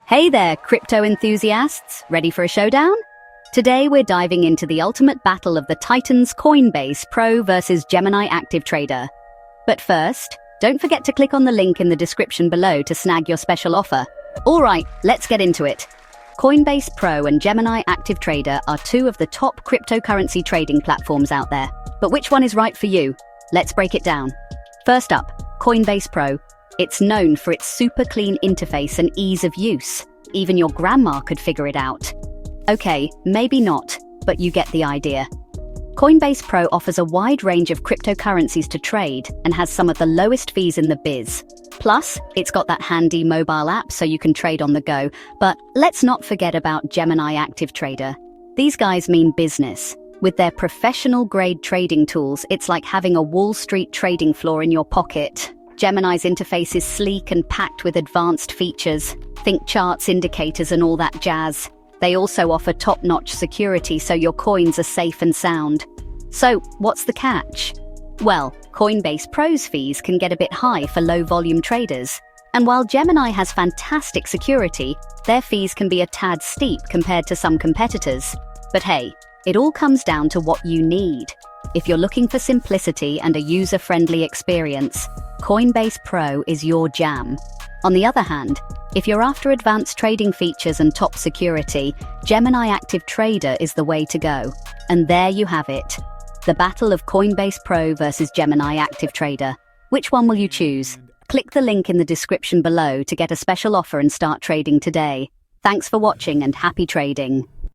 Hey there, crypto enthusiasts! Ready for a showdown? Today we're diving into the ultimate battle of the Titans Coinbase Pro versus Gemini ActiveTrader. But first, don't forget to click on the link in the description below to snag your special offer. Alright, let's get into it. Coinbase Pro and Gemini ActiveTrader are two of the top cryptocurrency trading platforms out there. But which one is right for you? Let's break it down. First up, Coinbase Pro. It's known for its super clean interface and ease of use. Even your grandma could figure it out. Okay, maybe not, but you get the idea. Coinbase Pro offers a wide range of cryptocurrencies to trade and has some of the lowest fees in the biz. Plus, it's got that handy mobile app so you can trade on the go. But let's not forget about Gemini ActiveTrader. These guys mean business. With their professional-grade trading tools, it's like having a Wall Street trading floor in your pocket. Gemini's interface is sleek and packed with advanced features. Think charts, indicators, and all that jazz. They also offer top-notch security so your coins are safe and sound. So, what's the catch? Well, Coinbase Pro's fees can get a bit high for low-volume traders. And while Gemini has fantastic security, their fees can be a tad steep compared to some competitors. But hey, it all comes down to what you need. If you're looking for simplicity and a user-friendly experience, Coinbase Pro is your jam. On the other hand, if you're after advanced trading features and top security, Gemini ActiveTrader is the way to go. And there you have it. The battle of Coinbase Pro versus Gemini ActiveTrader. Which one will you choose? Click the link in the description below to get a special offer and start trading today. Thanks for watching and happy trading.